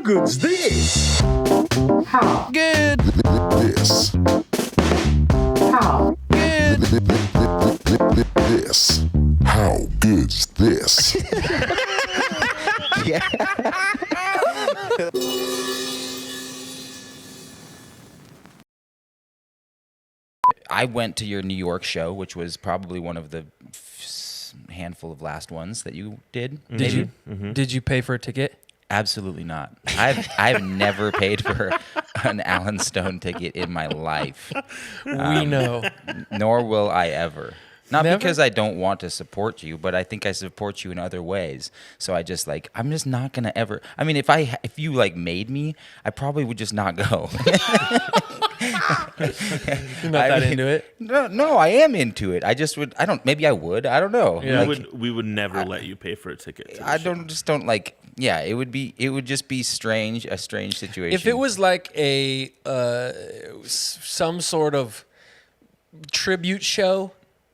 good's this? How Good. This. how Good. This. How good's this? I went to your New York show, which was probably one of the handful of last ones that you did. Did you? Did you pay for a ticket? Absolutely not. I've never paid for an Alan Stone ticket in my life. We know. Nor will I ever. Not Never? because I don't want to support you, but I think I support you in other ways. So I'm just not gonna ever. I mean, if you like made me, I probably would just not go. You're not that into it? No, I am into it. I just would. I don't. Maybe I would. I don't know. Yeah. We would never let you pay for a ticket. To the I show. don't like. Yeah, it would just be strange. A strange situation. If it was like a some sort of tribute show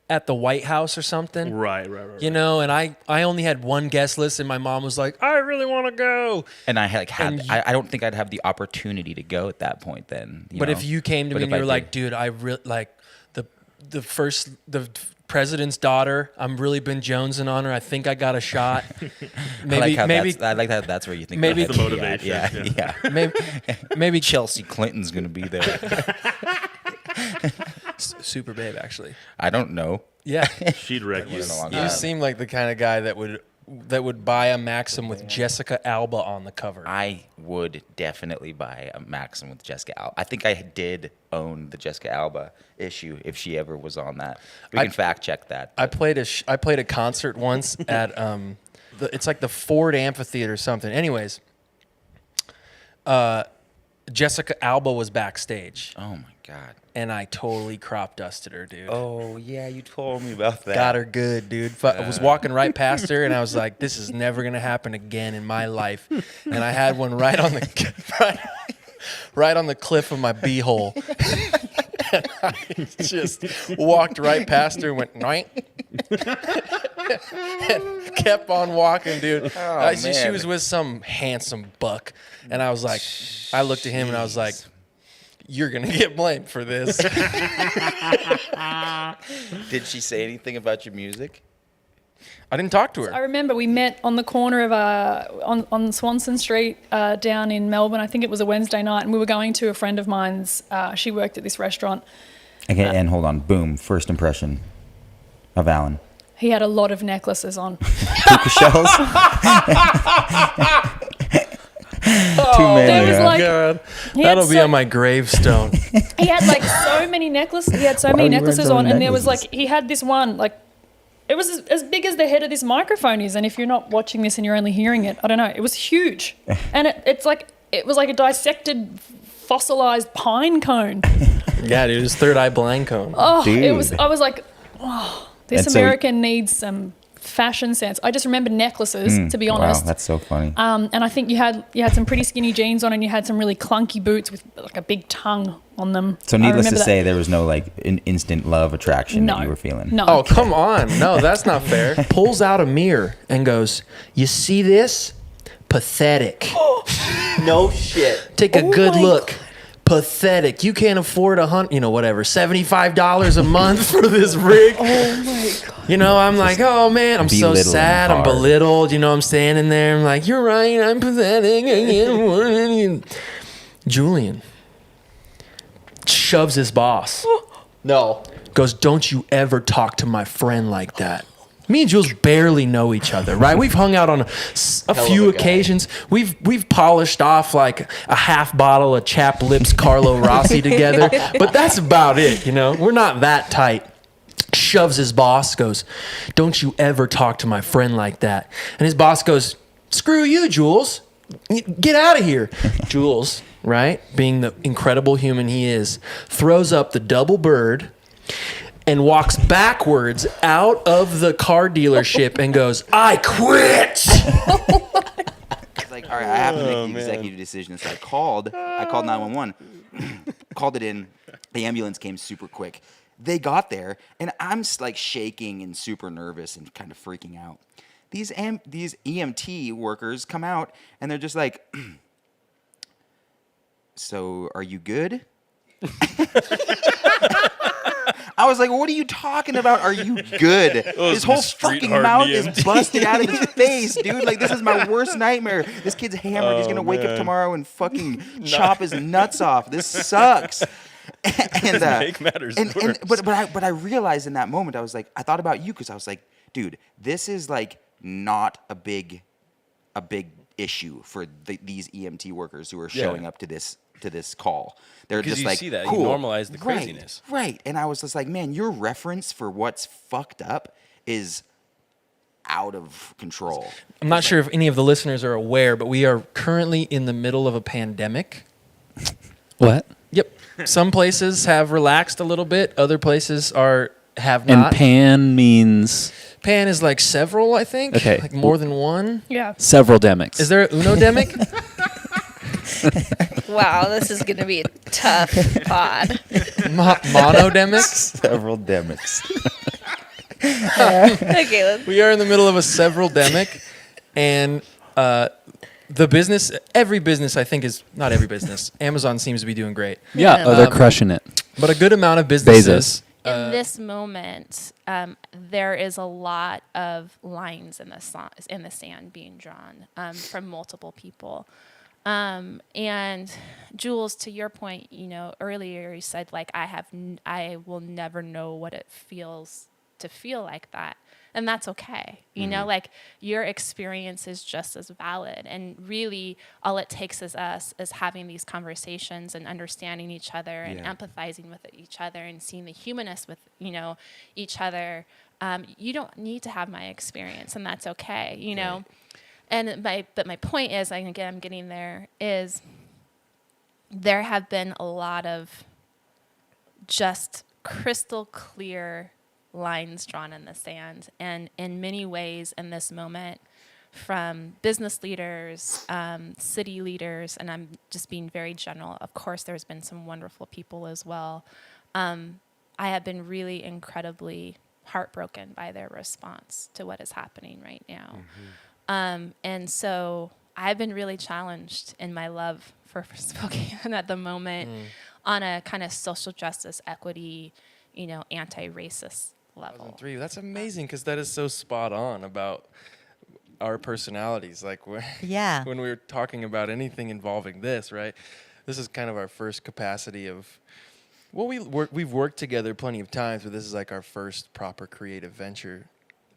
at the White House or something, Right. you know, and I only had one guest list, and my mom was like, "I really want to go," and I had And I don't think I'd have the opportunity to go at that point. Then, but if you came to me and you were like, did, "Dude, I really like the president's daughter. I'm really been jonesing on her. I think I got a shot." Maybe I like how that's where you think maybe- my head The would be at. motivation, Yeah. maybe Chelsea Clinton's gonna be there. Super Babe actually. I don't know. Yeah, She'd wreck you. Been a long you time. seem like the kind of guy that would buy a Maxim with Jessica Alba on the cover. I would definitely buy a Maxim with Jessica Alba. I think I did own the Jessica Alba issue if she ever was on that. We can fact check that. I played a concert once at it's like the Ford Amphitheater or something. Anyways, Jessica Alba was backstage, Oh my god. and I totally crop dusted her, dude. Oh yeah, you told me about that. Got her good, dude. I was walking right past her, and I was like, "This is never gonna happen again in my life." And I had one right on the right on the cliff of my beehole. And I just walked right past her, and went "Noink," and kept on walking, dude. She man. was with some handsome buck, and I was like, I looked at him, and I was like, "You're gonna get blamed for this." Did she say anything about your music? I didn't talk to her. I remember we met on the corner of on Swanson Street down in Melbourne. I think it was a Wednesday night, and we were going to a friend of mine's. She worked at this restaurant. Okay, and hold on. Boom. First impression of Alan. He had a lot of necklaces on. Puka shells. Too many. There was huh? like God, he had that'll be so- on my gravestone. He had like so many necklaces. He had so Why many are you wearing necklaces so on, many and there was necklaces? like he had this one like. It was as big as the head of this microphone is, and if you're not watching this and you're only hearing it, I don't know. It was huge, and it was like a dissected, fossilized pine cone. Yeah, dude, his third eye blind cone. Oh, Dude. it was. I was like, oh, this And so- American needs some fashion sense. I just remember necklaces, to be honest. Wow, that's so funny. And I think you had some pretty skinny jeans on, and you had some really clunky boots with like a big tongue on them. So I needless to remember say, that. there was no like an instant love attraction no, that you were feeling. No. Oh, come on. No, that's not fair. Pulls out a mirror and goes, "You see this? Pathetic. No shit. Take a good my look. Pathetic. You can't afford whatever, $75 a month for this rig." Oh my god. You know, I'm like, oh man, I'm so belittling sad. I'm hard. belittled. You know, I'm standing there. I'm like, you're right. I'm pathetic. Julian shoves his boss. No. Goes, "Don't you ever talk to my friend like that." Me and Jules barely know each other, right? We've hung out on a few occasions. We've polished off like a half bottle of Chapped Lips Carlo Rossi together, but that's about it, you know? We're not that tight. Shoves his boss, goes, "Don't you ever talk to my friend like that." And his boss goes, "Screw you, Jules. Get out of here." Jules, right, being the incredible human he is, throws up the double bird and walks backwards out of the car dealership and goes, "I quit." It's like, all right, I have to make the executive decision. So I called 911, called it in. The ambulance came super quick. They got there, and I'm like shaking and super nervous and kind of freaking out. These EMT workers come out, and they're just like, so are you good? I was like, what are you talking about? Are you good? His whole street fucking hard mouth EMT. is busted out of his face, dude. Like, this is my worst nightmare. This kid's hammered. He's going to wake up man. tomorrow and fucking chop his nuts off. This sucks. And, Make matters worse. but I realized in that moment, I thought about you because I was like, dude, this is like not a big issue for these EMT workers who are showing up to this call. They're Because just you like, see that, you cool. normalize the craziness. Right. And I was just like, man, your reference for what's fucked up is out of control. I'm not sure if any of the listeners are aware, but we are currently in the middle of a pandemic. What? Yep. Some places have relaxed a little bit. Other places have And not. pan means Pan is like several, I think. Okay. Like more than one. Yeah. several demics. Is there an unodemic? Wow, this is going to be a tough pod. Monodemic? Several demics. Okay, let's. We are in the middle of a several demic, and every business, I think, is not every business. Amazon seems to be doing great, yeah, they're crushing it. but a good amount of businesses. In this moment, there is a lot of lines in the sand being drawn from multiple people. And Jules, to your point, earlier you said like I will never know what it feels to feel like that, and that's okay. Like your experience is just as valid, and really all it takes is us is having these conversations and understanding each other and empathizing with each other and seeing the humanness with each other. You don't need to have my experience, and that's okay. Right. And my point is, and again, I'm getting there, is there have been a lot of just crystal clear lines drawn in the sand. And in many ways in this moment, from business leaders, city leaders, and I'm just being very general. Of course, there's been some wonderful people as well. I have been really incredibly heartbroken by their response to what is happening right now. And so I've been really challenged in my love for Spokane at the moment on a kind of social justice, equity, anti-racist level. 2003. That's amazing because that is so spot on about our personalities. Like when we were talking about anything involving this, right? This is kind of our first capacity of. Well, we've worked together plenty of times, but this is like our first proper creative venture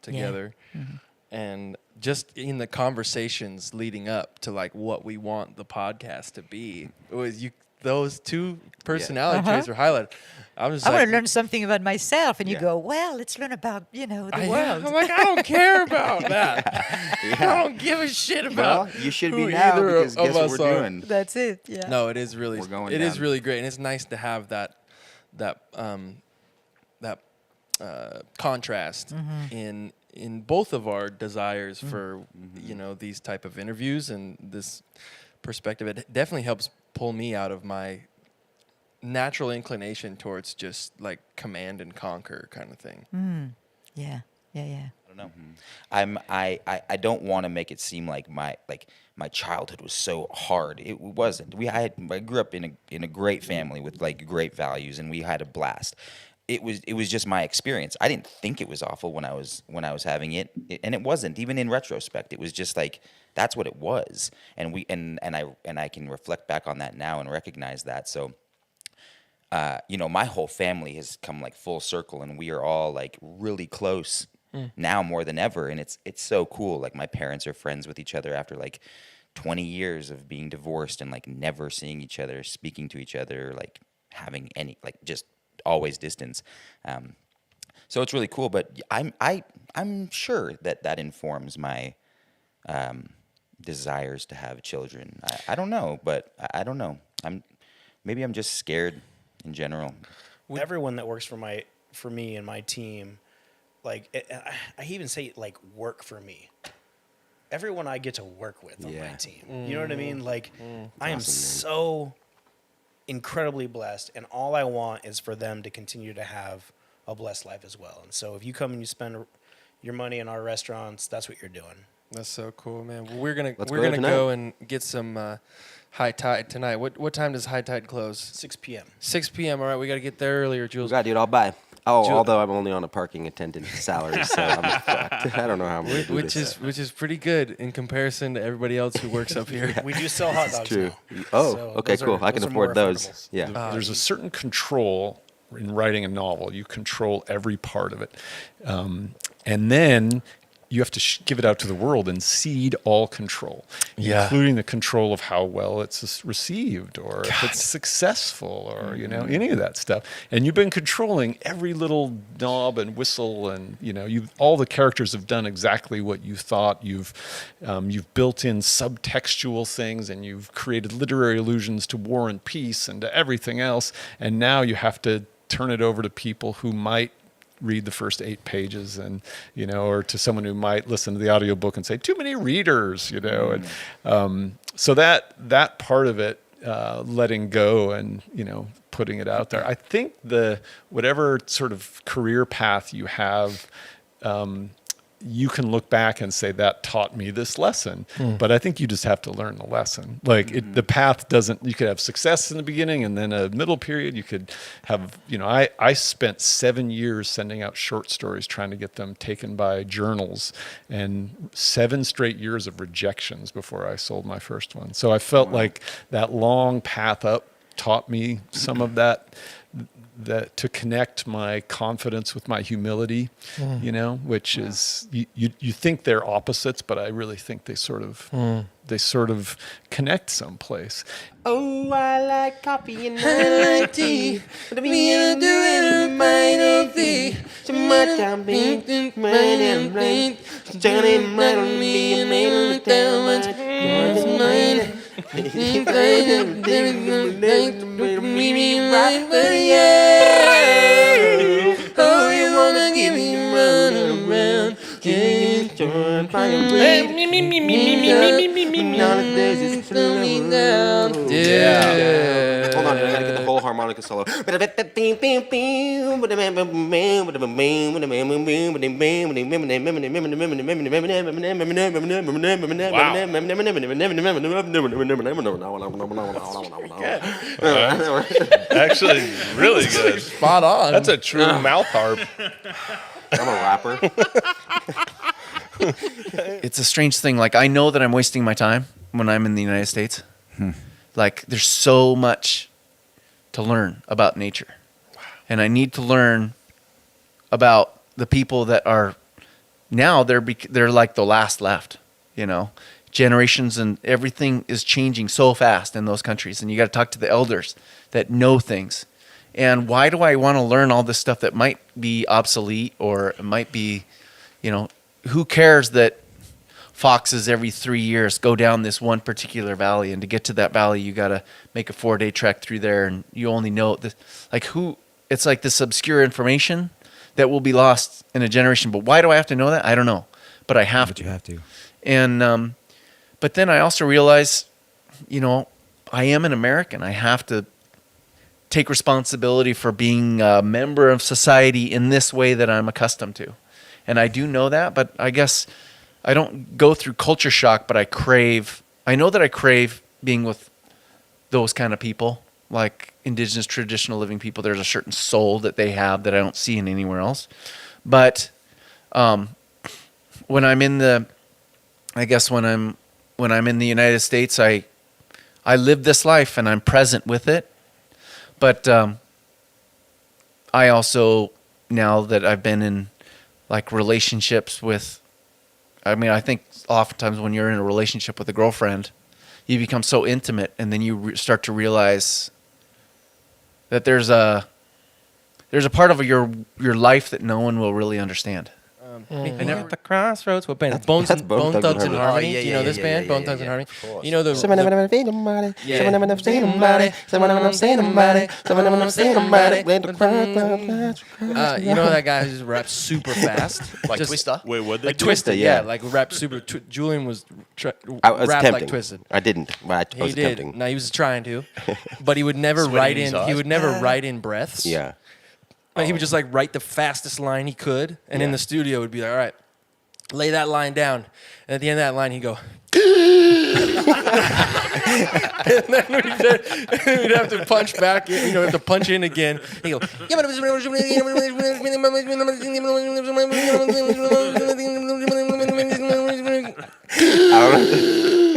together. Yeah. Mm-hmm. And just in the conversations leading up to like what we want the podcast to be, it was those two personality traits were highlighted. I want to learn something about myself, and you go, well, let's learn about the world. I'm like, I don't care about that. I don't give a shit about. Well, you should be who now either because of guess what us we're are. doing. That's it. Yeah. No, it is really. We're going It is down. really great, and it's nice to have that contrast in both of our desires for these type of interviews and this perspective. It definitely helps pull me out of my natural inclination towards just like command and conquer kind of thing. Yeah. I don't know. I don't want to make it seem like my childhood was so hard. It wasn't. I grew up in a great family with like great values, and we had a blast. It was just my experience. I didn't think it was awful when I was having it, and it wasn't. Even in retrospect, it was just like that's what it was. And I can reflect back on that now and recognize that. So, my whole family has come like full circle, and we are all like really close now more than ever. And it's so cool. Like my parents are friends with each other after like 20 years of being divorced and like never seeing each other, speaking to each other, like having any like just always distance. So it's really cool, but I'm sure that informs my desires to have children. I don't know, but I don't know. Maybe I'm just scared in general. Everyone that works for me and my team, like I even say like work for me. Everyone I get to work with on my team. You know what I mean? Like I am so incredibly blessed, and all I want is for them to continue to have a blessed life as well. And so if you come and you spend your money in our restaurants, that's what you're doing. That's so cool, man. Well, we're gonna Let's we're go gonna tonight. go and get some high tide tonight. What time does high tide close? 6 p.m. 6 p.m. All right, we got to get there earlier, We Jules. got, dude. I'll buy. Oh, Ju- although I'm only on a parking attendant salary, so I'm fucked. I don't know how I'm gonna do Which this. is pretty good in comparison to everybody else who works up here. We do sell hot dogs. True. Now. Oh, So okay, those cool. are- I can those are more afford those. affordable. Yeah. There's a certain control in writing a novel. You control every part of it. And then you have to give it out to the world and cede all control, including the control of how well it's received or if it's successful or, you know, any of that stuff. And you've been controlling every little knob and whistle and, you know, all the characters have done exactly what you thought. You've built in subtextual things and you've created literary allusions to war and peace and to everything else. And now you have to turn it over to people who might read the first 8 pages and, you know, or to someone who might listen to the audiobook and say, too many readers, you know. And so that part of it, letting go and, you know, putting it out there. I think whatever sort of career path you have, you can look back and say that taught me this lesson, but I think you just have to learn the lesson. Like the path doesn't, you could have success in the beginning and then a middle period. You could have, you know, I spent 7 years sending out short stories, trying to get them taken by journals and 7 straight years of rejections before I sold my first one. So I felt like that long path up taught me some of that to connect my confidence with my humility, you know, which is you think they're opposites, but I really think they sort of connect someplace. Oh, I like coffee and I like tea. But me and do it remind of thee. So much I'm being mine and rain. Johnny might on me and made down much. Mine. Me right, but yeah. Oh, you wanna give me running around. Can't join my Yeah. Hold on, I gotta get the whole harmonica solo. Actually, really good. Spot on. That's a true mouth harp. I'm a rapper. It's a strange thing. Like, I know that I'm wasting my time when I'm in the United States. Like, there's so much to learn about nature. And I need to learn about the people that are now, they're like the last left, you know. Generations and everything is changing so fast in those countries. And you got to talk to the elders that know things. And why do I want to learn all this stuff that might be obsolete or it might be, you know, who cares that foxes every 3 years go down this one particular valley, and to get to that valley you got to make a 4-day trek through there, and you only know this, like, who, it's like this obscure information that will be lost in a generation. But why do I have to know that? I don't know, but I have to. You have to. And but then I also realize, you know, I am an American. I have to take responsibility for being a member of society in this way that I'm accustomed to. And I do know that, but I guess I don't go through culture shock, but I know that I crave being with those kind of people, like indigenous traditional living people. There's a certain soul that they have that I don't see in anywhere else. But when I'm in the United States, I live this life and I'm present with it. But I also, now that I've been in like relationships with, I think oftentimes when you're in a relationship with a girlfriend, you become so intimate, and then you start to realize that there's a part of your life that no one will really understand. And at the crossroads, what band? Bone Thugs and Harmony. Oh, yeah, Do you know yeah, this yeah, band, yeah, Bone yeah, Thugs yeah. and Harmony? Of course. You know the you know that guy who just raps super fast, Like just, Twista? Wait, what? like Twista, Twisted, yeah. like rap super. Julian was I was rap tempting. like Twisted. I didn't. But I He was did. attempting. No, he was trying to, but he would never Sweating write his in. eyes. He would never write in breaths. Yeah. Like, he would just like write the fastest line he could, and in Yeah. the studio would be like, all right, lay that line down. And at the end of that line, he'd go, and then we'd have to punch back, have to punch in again. He'd go,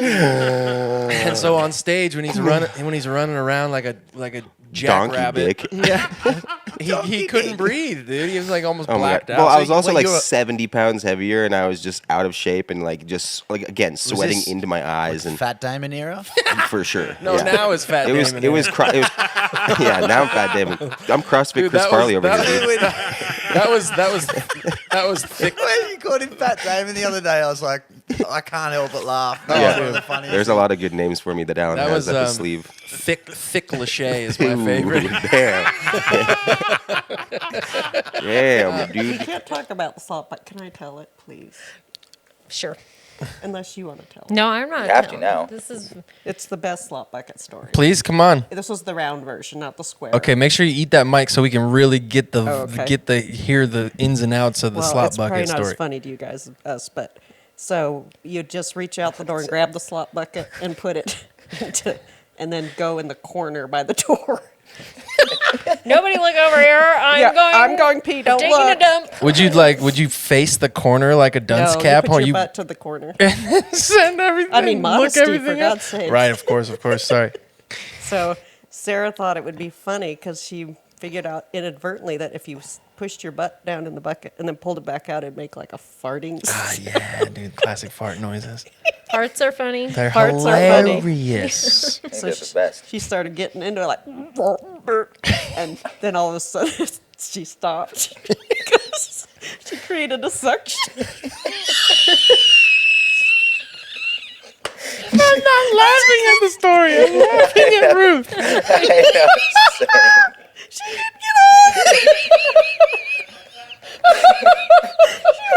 and so on stage when he's running around like a jackrabbit, he couldn't breathe, dude. He was like almost blacked out. Well, So I was he- also what, like you were- 70 pounds heavier, and I was just out of shape and like just like again sweating this into my eyes and Fat Diamond era? for sure. No, now it's Fat It was Damon. it was yeah. Now I'm Fat Damon. I'm CrossFit Dude, Chris that Farley was- over here. Dude. that was thick. When you called him Fat Diamond the other day, I was like, I can't help but laugh. That was one of the funniest. There's a lot of good names for me that Alan That has was up his sleeve. thick Lachey is my Ooh, favorite. Damn, You dude. can't talk about the slop, but can I tell it, please? Sure. Unless you want to tell it. No, I'm not. You have to no. now. This is It's the best slop bucket story. Please, come on. This was the round version, not the square. Okay, make sure you eat that mic so we can really get the Oh, okay. hear the ins and outs of the Well, slop it's probably bucket not as story. funny to you guys as us, but so you just reach out the door and grab the slop bucket and put it into, and then go in the corner by the door. nobody look over here. I'm going pee. Don't taking look. a dump. Would you face the corner like a dunce No, cap? you put or your you butt to the corner. send everything? I mean, look modesty, everything for up? God's sake. Right, of course. Sorry. So Sarah thought it would be funny because she figured out inadvertently that if you pushed your butt down in the bucket and then pulled it back out, it'd make like a farting sound. Yeah, dude, classic fart noises. Parts are funny. They're Farts are funny. hilarious. So They're the best. she started getting into it like, and then all of a sudden she stopped because she created a suction. I'm not laughing at the story. I'm laughing at Ruth. She didn't get on.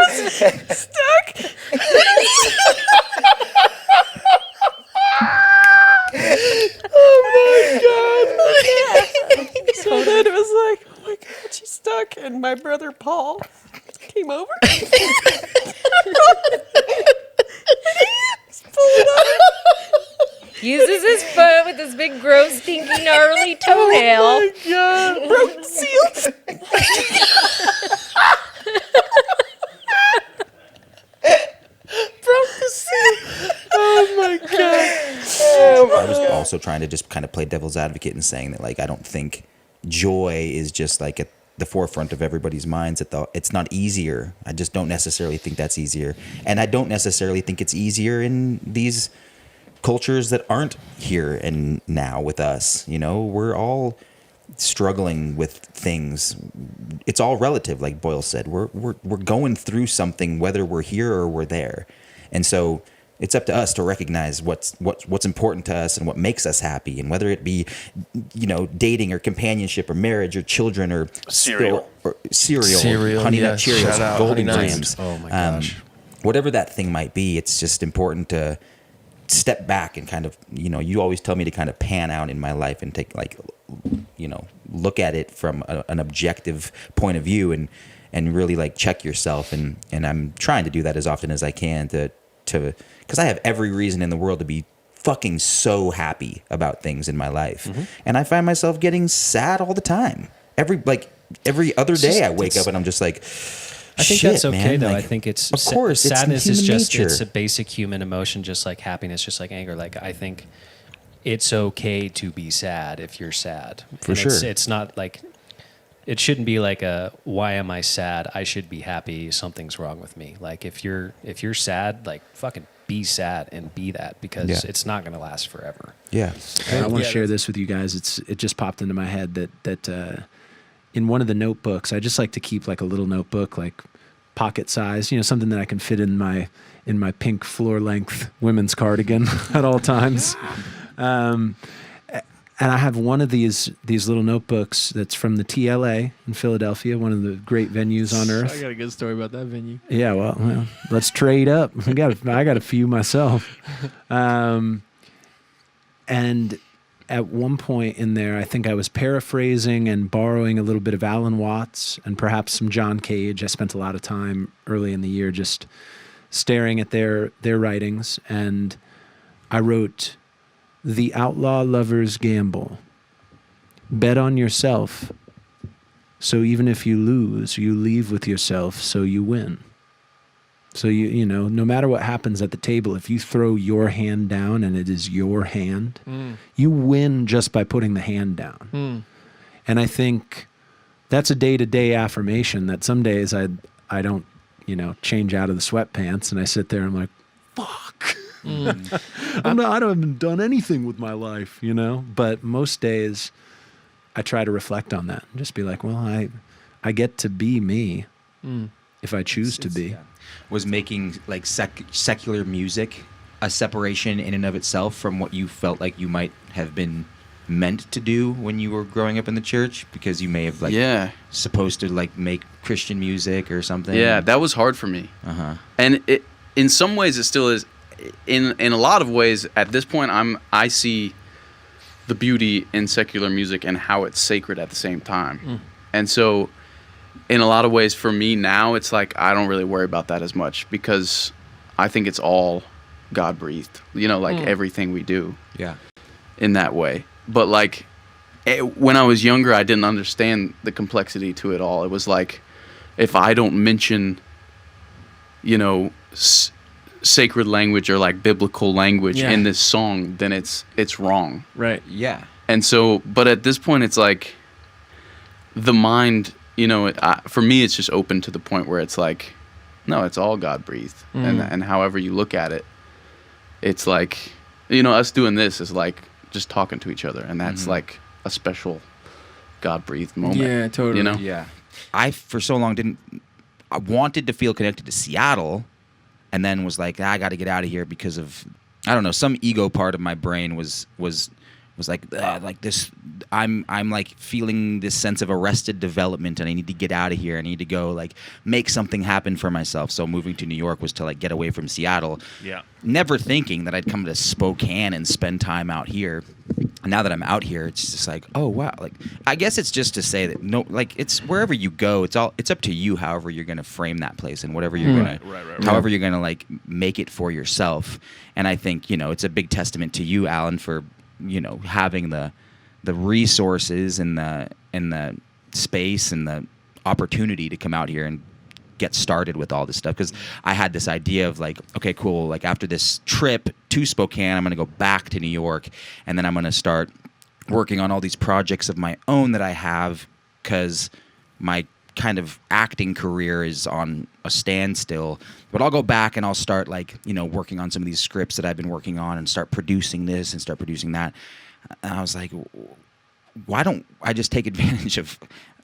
She was stuck. So then it was like, oh my God, she's stuck. And my brother Paul came over. He's pulling on her. Uses his foot with his big, gross, stinky, gnarly toenail. Oh my God. Broke the seals. Broke the seal. Oh my God. I was also trying to just kind of play devil's advocate and saying that, like, I don't think joy is just like at the forefront of everybody's minds. It's not easier. I just don't necessarily think that's easier. And I don't necessarily think it's easier in these cultures that aren't here and now with us. You know, we're all struggling with things. It's all relative, like Boyle said. We're going through something whether we're here or we're there. And so it's up to us to recognize what's important to us and what makes us happy, and whether it be, you know, dating or companionship or marriage or children or Cereal. Cereal, Honey Nut yes. Shout Cheerios, out, Golden Honey Nuts. Grams. Oh my gosh. Whatever that thing might be, it's just important to step back and kind of, you know, you always tell me to kind of pan out in my life and take, like, you know, look at it from an objective point of view and really like check yourself. And I'm trying to do that as often as I can to because I have every reason in the world to be fucking so happy about things in my life. Mm-hmm. And I find myself getting sad all the time. Every other day I wake up and I'm just like, I think shit, that's okay, man. though. Like, I think it's of course, it's sadness is human just nature. it's a basic human emotion, just like happiness, just like anger. Like I think it's okay to be sad if you're sad. For And sure. It's not like it shouldn't be like a why am I sad? I should be happy. Something's wrong with me. Like if you're sad, like fucking be sad and be that, because Yeah. it's not going to last forever. Yeah. I want to share this with you guys. It just popped into my head that in one of the notebooks, I just like to keep like a little notebook, like pocket size, you know, something that I can fit in my pink floor length women's cardigan at all times. And I have one of these little notebooks that's from the TLA in Philadelphia, one of the great venues on earth. I got a good story about that venue. Yeah, well, let's trade up. I got a few myself. And at one point in there, I think I was paraphrasing and borrowing a little bit of Alan Watts and perhaps some John Cage. I spent a lot of time early in the year just staring at their writings, and I wrote, "The outlaw lovers gamble. Bet on yourself. So even if you lose, you leave with yourself, so you win." So you know, no matter what happens at the table, if you throw your hand down and it is your hand, you win just by putting the hand down. And I think that's a day-to-day affirmation that some days I don't, you know, change out of the sweatpants and I sit there and I'm like, fuck. I haven't done anything with my life, you know? But most days I try to reflect on that and just be like, well, I get to be me if I choose to be. Was making like secular music a separation in and of itself from what you felt like you might have been meant to do when you were growing up in the church, because you may have like supposed to like make Christian music or something? Yeah, that was hard for me. And it, in some ways it still is. In a lot of ways at this point I see the beauty in secular music and how it's sacred at the same time. And so in a lot of ways for me now, it's like I don't really worry about that as much because I think it's all God breathed, you know, like everything we do in that way. But like when I was younger, I didn't understand the complexity to it all. It was like, if I don't mention, you know, sacred language or like biblical language in this song, then it's wrong. Right. Yeah. And so, but at this point, it's like the mind, you know, for me, it's just open to the point where it's like, no, it's all God breathed. And however you look at it, it's like, you know, us doing this is like just talking to each other. And that's like a special God breathed moment. Yeah, totally. You know? Yeah. I, for so long, I wanted to feel connected to Seattle, and then was like, I got to get out of here because of, I don't know, some ego part of my brain was like this. I'm like feeling this sense of arrested development, and I need to get out of here. I need to go like make something happen for myself. So moving to New York was to like get away from Seattle. Yeah. Never thinking that I'd come to Spokane and spend time out here. And now that I'm out here, it's just like, oh wow. Like, I guess it's just to say that it's wherever you go, it's up to you. However you're gonna frame that place and whatever you're gonna, however you're gonna like make it for yourself. And I think, you know, it's a big testament to you, Alan, for, you know, having the resources and the space and the opportunity to come out here and get started with all this stuff. Because I had this idea of like, okay, cool, like after this trip to Spokane, I'm going to go back to New York, and then I'm going to start working on all these projects of my own that I have, because my kind of acting career is on a standstill. But I'll go back and I'll start like, you know, working on some of these scripts that I've been working on and start producing this and start producing that. And I was like, why don't I just take advantage of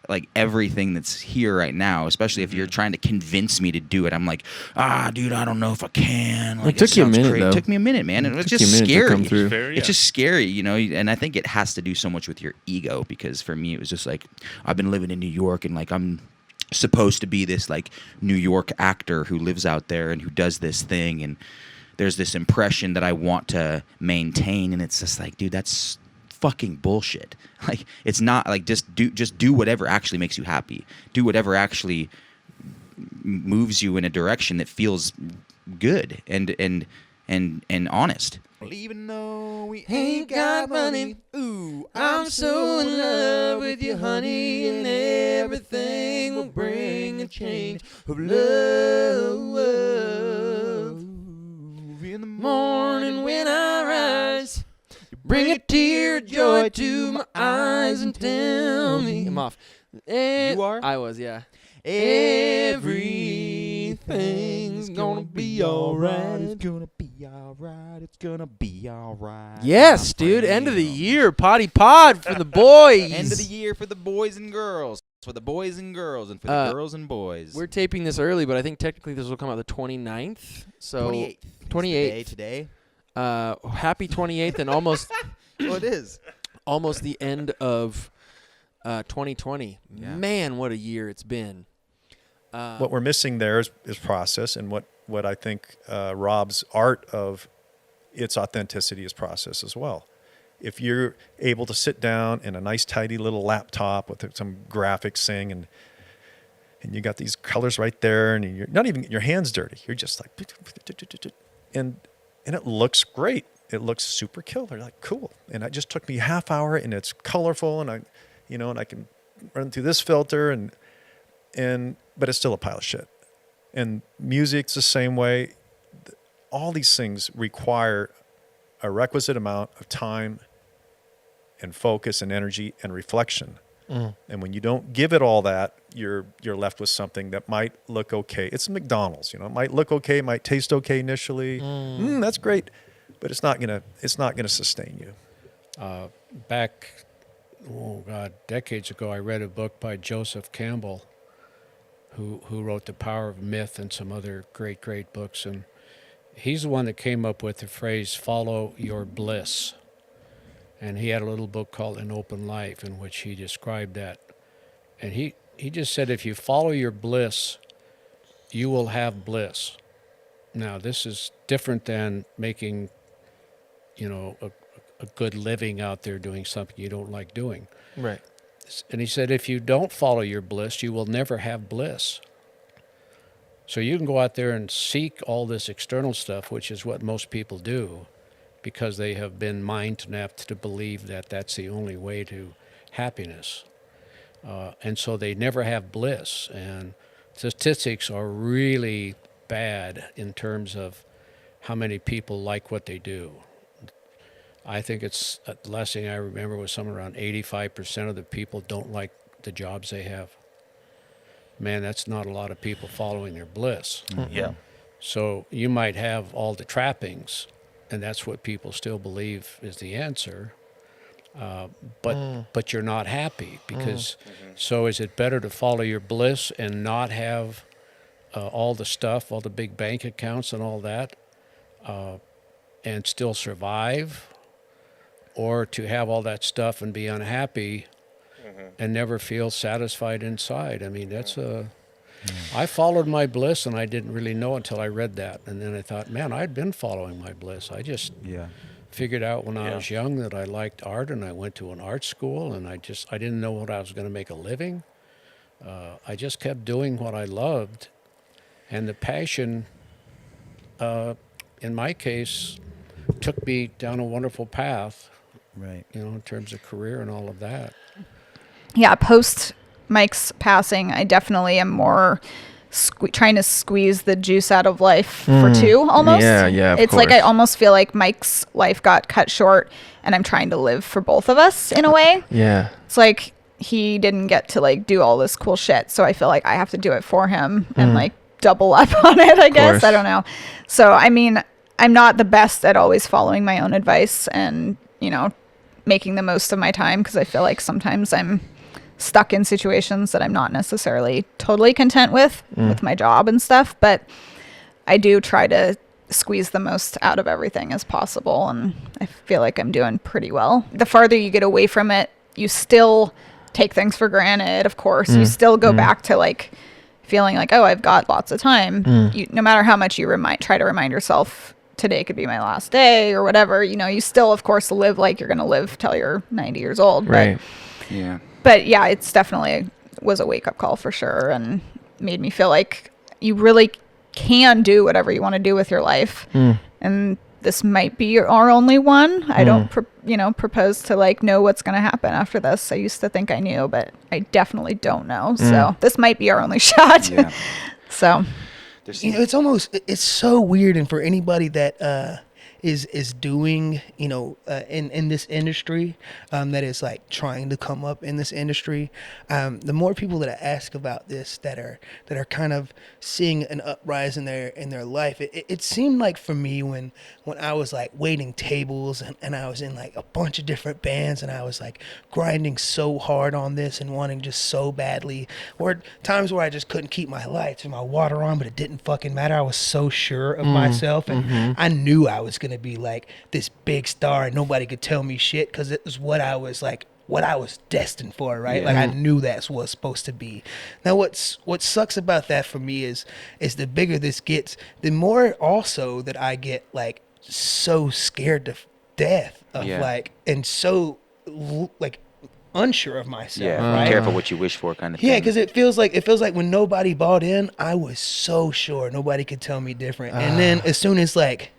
like everything that's here right now, especially if you're trying to convince me to do it. I'm like, dude, I don't know if I can. Like, it took you a minute, though. It took me a minute, man. It was just scary. It's just scary, you know, and I think it has to do so much with your ego, because for me, it was just like, I've been living in New York and like I'm supposed to be this like New York actor who lives out there and who does this thing, and there's this impression that I want to maintain, and it's just like, dude, that's fucking bullshit. Like, it's not like just do whatever actually makes you happy. Do whatever actually moves you in a direction that feels good and honest. Even though we ain't got money, ooh, I'm so in love with you, honey, and everything will bring a change of love. In the morning when I rise, you bring a tear of joy to my eyes and tell me I'm off. You are? I was, yeah. Everything's gonna be alright. It's gonna be alright. It's gonna be alright. Yes, dude. End of the year. Potty pod for the boys. End of the year for the boys and girls. For the boys and girls, and for the girls and boys. We're taping this early, but I think technically this will come out the 29th. So 28th. 28th. Today. Happy 28th and almost. Well, it is. Almost the end of 2020. Yeah. Man, what a year it's been. What we're missing there is process, and what I think Rob's art of its authenticity is process as well. If you're able to sit down in a nice, tidy little laptop with some graphics saying, and and you got these colors right there, and you're not even your hands dirty. You're just like, and it looks great. It looks super killer, like cool. And it just took me a half hour, and it's colorful, and I can run through this filter, but it's still a pile of shit. And music's the same way. All these things require a requisite amount of time and focus and energy and reflection. And when you don't give it all that, you're left with something that might look okay. It's McDonald's, it might look okay, might taste okay initially. That's great, but it's not gonna sustain you. Back, decades ago, I read a book by Joseph Campbell, who wrote The Power of Myth and some other great books, and he's the one that came up with the phrase "follow your bliss." And he had a little book called An Open Life in which he described that. And he just said, if you follow your bliss, you will have bliss. Now, this is different than making, a good living out there doing something you don't like doing. Right. And he said, if you don't follow your bliss, you will never have bliss. So you can go out there and seek all this external stuff, which is what most people do, because they have been mind-napped to believe that that's the only way to happiness. And so they never have bliss. And statistics are really bad in terms of how many people like what they do. I think it's, the last thing I remember was somewhere around 85% of the people don't like the jobs they have. Man, that's not a lot of people following their bliss. Yeah. So you might have all the trappings, and that's what people still believe is the answer, but you're not happy because. So is it better to follow your bliss and not have all the stuff, all the big bank accounts and all that, and still survive, or to have all that stuff and be unhappy and never feel satisfied inside? I mean, that's I followed my bliss, and I didn't really know until I read that. And then I thought, man, I'd been following my bliss. I just figured out when I was young that I liked art, and I went to an art school, and I didn't know what I was going to make a living. I just kept doing what I loved. And the passion, in my case, took me down a wonderful path, right? In terms of career and all of that. Yeah, post Mike's passing, I definitely am more trying to squeeze the juice out of life for two, almost. Yeah, of It's course. like I almost feel like Mike's life got cut short, and I'm trying to live for both of us in a way. Yeah. It's like he didn't get to do all this cool shit, so I feel like I have to do it for him and double up on it, I guess. I don't know. So, I mean, I'm not the best at always following my own advice and, making the most of my time, because I feel like sometimes I'm stuck in situations that I'm not necessarily totally content with my job and stuff, but I do try to squeeze the most out of everything as possible, and I feel like I'm doing pretty well. The farther you get away from it, you still take things for granted, of course. You still go back to feeling like, oh, I've got lots of time. No matter how much you try to remind yourself today could be my last day or whatever, you still, of course, live like you're going to live till you're 90 years old. Right. But yeah, it's definitely was a wake-up call for sure, and made me feel like you really can do whatever you want to do with your life. And this might be our only one. I don't, propose to know what's going to happen after this. I used to think I knew, but I definitely don't know. So this might be our only shot. So, it's so weird. And for anybody that, is doing, in this industry, that is trying to come up in this industry, the more people that I ask about this that are kind of seeing an uprise in their life, it seemed like for me when I was waiting tables and I was in a bunch of different bands and I was grinding so hard on this and wanting just so badly, or times where I just couldn't keep my lights and my water on, but it didn't fucking matter. I was so sure of myself, and I knew I was going to be this big star and nobody could tell me shit, because it was what I was destined for, right? I knew that's what it's supposed to be. Now what sucks about that for me is the bigger this gets, the more also that I get so scared to death of and so unsure of myself. Yeah, Right? careful what you wish for, kind of thing. Yeah, because it feels like when nobody bought in, I was so sure nobody could tell me different. And then as soon as like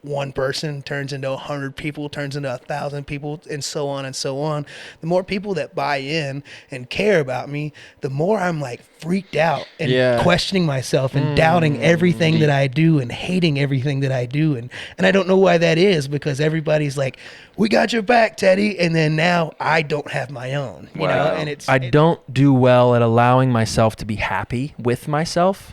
one person turns into 100 people, turns into 1,000 people, and so on and so on, the more people that buy in and care about me, the more I'm like freaked out and questioning myself and doubting everything that I do and hating everything that I do. And I don't know why that is, because everybody's like, we got your back, Teddy. And then now I don't have my own, you know, and I don't do well at allowing myself to be happy with myself.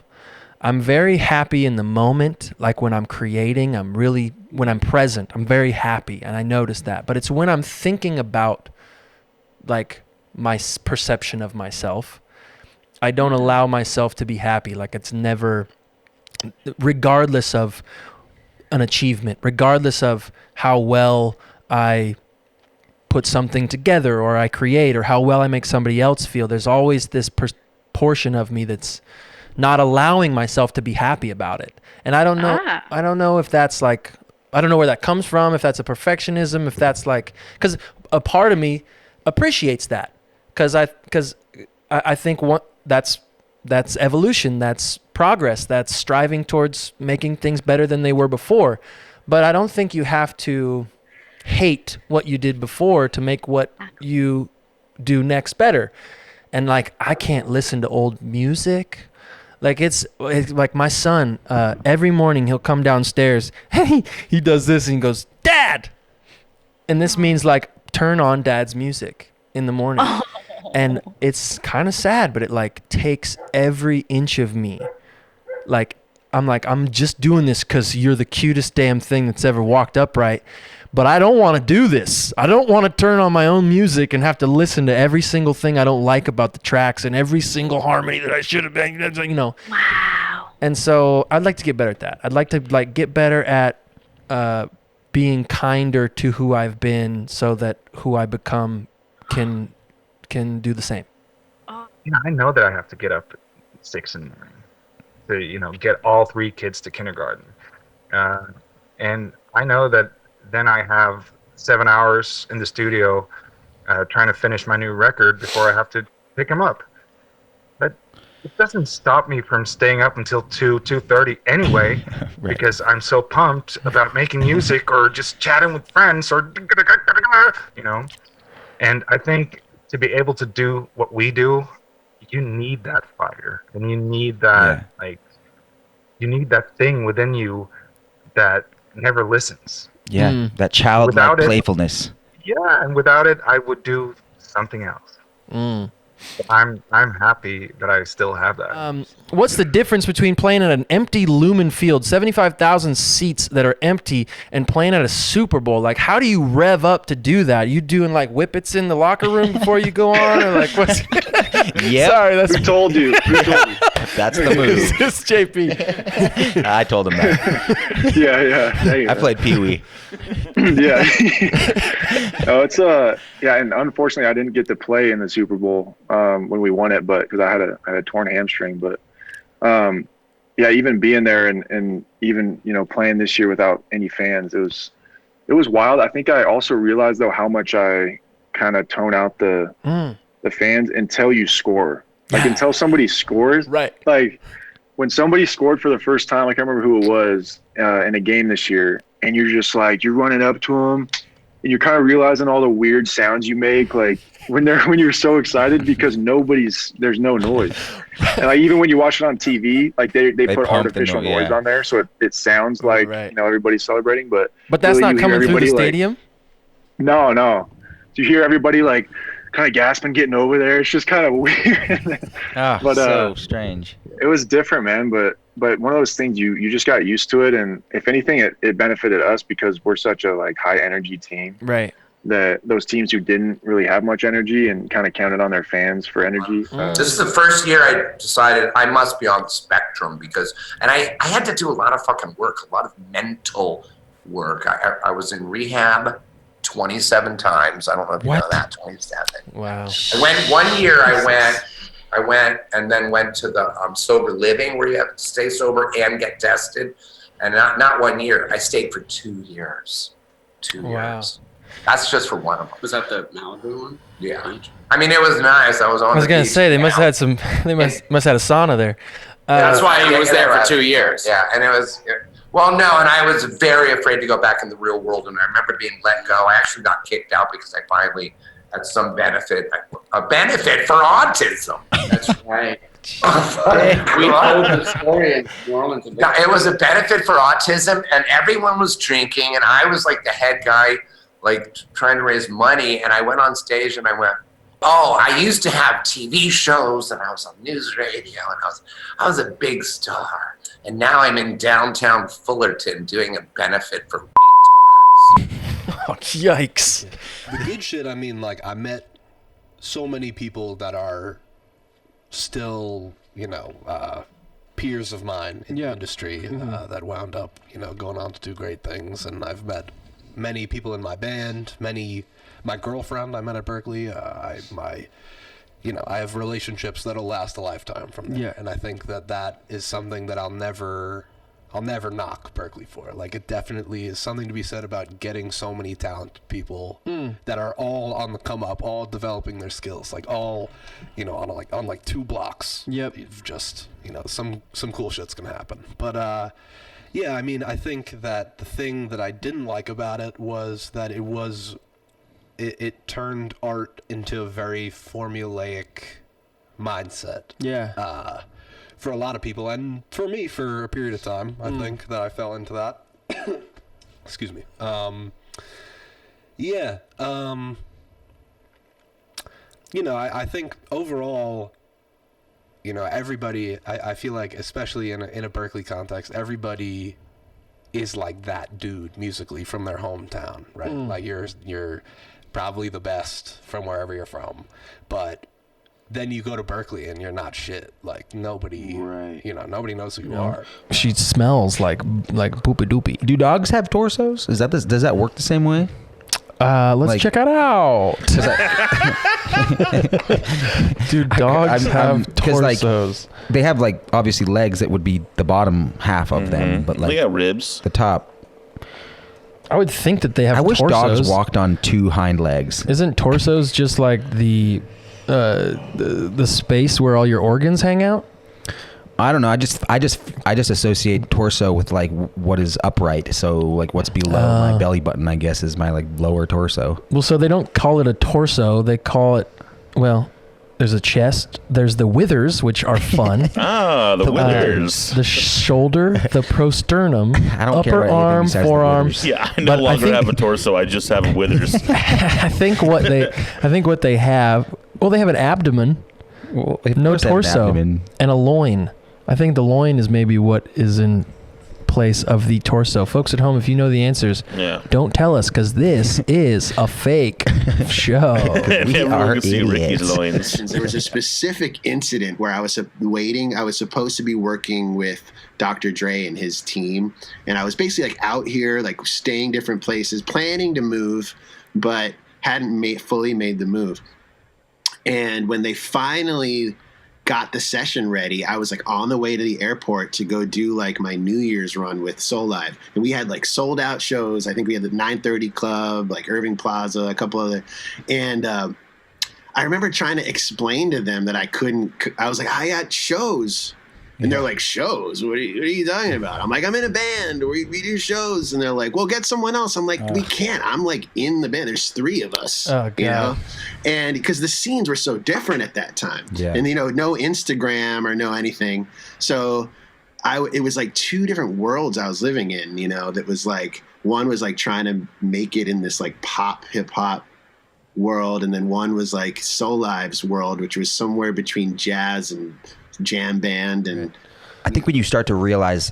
I'm very happy in the moment, like when I'm creating, when I'm present, I'm very happy, and I notice that. But it's when I'm thinking about, like, my perception of myself, I don't allow myself to be happy. Like, it's never, regardless of an achievement, regardless of how well I put something together or I create or how well I make somebody else feel, there's always this portion of me that's not allowing myself to be happy about it. And I don't know if that's like, I don't know where that comes from, if that's a perfectionism, if that's like, because a part of me appreciates that, because I think that's evolution, that's progress, that's striving towards making things better than they were before. But I don't think you have to hate what you did before to make what you do next better. And like, I can't listen to old music. Like it's like my son, every morning he'll come downstairs and he does this and he goes, Dad! And this means like, turn on Dad's music in the morning. And it's kind of sad, but it like takes every inch of me. Like, I'm just doing this because you're the cutest damn thing that's ever walked upright. But I don't want to do this. I don't want to turn on my own music and have to listen to every single thing I don't like about the tracks and every single harmony that I should have been, you know. Wow. And so I'd like to get better at that. I'd like to like get better at being kinder to who I've been, so that who I become can do the same. I know that I have to get up at 6 in the morning to, get all 3 kids to kindergarten. And I know that then I have 7 hours in the studio trying to finish my new record before I have to pick them up. But it doesn't stop me from staying up until 2:30 anyway, because I'm so pumped about making music or just chatting with friends or, And I think to be able to do what we do, you need that fire, and you need that, you need that thing within you that never listens. Yeah, that childlike playfulness. Yeah, and without it, I would do something else. I'm happy that I still have that. What's the difference between playing at an empty Lumen Field, 75,000 seats that are empty, and playing at a Super Bowl? Like, how do you rev up to do that? Are you doing like whippets in the locker room before you go on, or like what's? Yeah. Sorry, that's Who told you? That's the move. It's JP. I told him that. Yeah. I played Pee Wee. Yeah. No, it's and unfortunately I didn't get to play in the Super Bowl when we won it, but because I had a torn hamstring. But even being there and even playing this year without any fans, it was wild. I think I also realized though how much I kind of tone out the fans until you score. Like until somebody scores. Right. Like when somebody scored for the first time, I can't remember who it was in a game this year, and you're just like, you're running up to them and you're kind of realizing all the weird sounds you make, like when you're so excited because there's no noise. And like even when you watch it on TV, like they put artificial noise on there, so it sounds like everybody's celebrating, but that's really not coming through the stadium. No. You hear everybody like kind of gasping, getting over there. It's just kind of weird. But so strange. It was different, man. But one of those things you just got used to it, and if anything, it benefited us because we're such a like high energy team. Right. That those teams who didn't really have much energy and kind of counted on their fans for energy. This is the first year I decided I must be on the spectrum and I had to do a lot of fucking work, a lot of mental work. I was in rehab 27 times. I don't know if you know that. 27. Wow. I went 1 year. I went and then went to the sober living where you have to stay sober and get tested. And not 1 year. I stayed for 2 years. 2 years. That's just for one of them. Was that the Malibu one? Yeah. I mean, it was nice. I was on I was the gonna beach say they must have now. had some. They must have had a sauna there. That's why he was there for 2 years. Yeah, and it was, well, no, and I was very afraid to go back in the real world, and I remember being let go. I actually got kicked out because I finally had some benefit, a benefit for autism. That's right. We told the story in New Orleans. It was a benefit for autism, and everyone was drinking, and I was like the head guy, like trying to raise money, and I went on stage and I went, oh, I used to have TV shows, and I was on news radio, and I was a big star, and now I'm in downtown Fullerton doing a benefit for retards. Oh, yikes! The good shit. I mean, like I met so many people that are still, peers of mine in the industry that wound up, going on to do great things. And I've met many people in my band, my girlfriend I met at Berkeley. I have relationships that'll last a lifetime from there. Yeah. And I think that is something that I'll never knock Berkelly for. Like, it definitely is something to be said about getting so many talented people that are all on the come up, all developing their skills, like all, on 2 blocks. Yep. You've just, some cool shit's gonna happen. But yeah, I mean, I think that the thing that I didn't like about it was that it turned art into a very formulaic mindset. Yeah. For a lot of people, and for me, for a period of time, I think that I fell into that. Excuse me. I think overall, everybody, I feel like, especially in a Berkeley context, everybody is like that dude musically from their hometown, right? Like you're probably the best from wherever you're from, but then you go to Berkeley and you're not shit. Like nobody knows who you are. She smells like poopy doopy. Do dogs have torsos? Does that work the same way? Let's check it out. Dude, dogs have torsos. They have obviously legs that would be the bottom half of them, but they got ribs. The top. I would think that they have. I wish torsos. dogs walked on 2 hind legs. Isn't torsos just like the space where all your organs hang out? I don't know. I just associate torso with what is upright. So what's below my belly button, I guess, is my lower torso. Well, so they don't call it a torso. They call it, there's a chest. There's the withers, which are fun. The withers. The shoulder, the prosternum, I don't upper care about arm, forearm. Yeah, I no longer have a torso. I just have withers. I think what they have. Well, they have an abdomen, no torso, and a loin. I think the loin is maybe what is in place of the torso. Folks at home, if you know the answers, don't tell us, because this is a fake show. We are idiots. There was a specific incident where I was waiting. I was supposed to be working with Dr. Dre and his team, and I was basically out here, staying different places, planning to move, but hadn't fully made the move. And when they finally got the session ready, I was on the way to the airport to go do my New Year's run with Soul Live. And we had sold out shows. I think we had the 930 Club, Irving Plaza, a couple other. And I remember trying to explain to them that I was I got shows. And they're like, shows? What are you talking about? I'm like, I'm in a band. We do shows. And they're like, well, get someone else. I'm like, we can't. I'm in the band. There's 3 of us. Oh, God. And because the scenes were so different at that time. Yeah. And, no Instagram or no anything. So it was 2 different worlds I was living in, that was one was trying to make it in this pop hip hop world. And then one was Soul Live's world, which was somewhere between jazz and jam band. And I think when you start to realize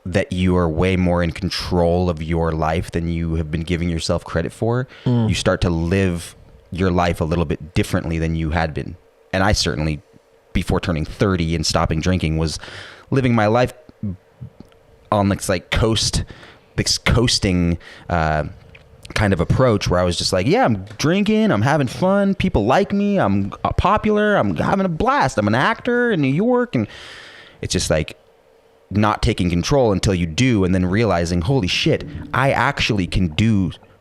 that you are way more in control of your life than you have been giving yourself credit for, you start to live your life a little bit differently than you had been. And I certainly, before turning 30 and stopping drinking, was living my life on this coasting kind of approach where I was just I'm drinking, I'm having fun, people like me, I'm popular, I'm having a blast, I'm an actor in New York, and it's just not taking control until you do, and then realizing, holy shit, I actually can do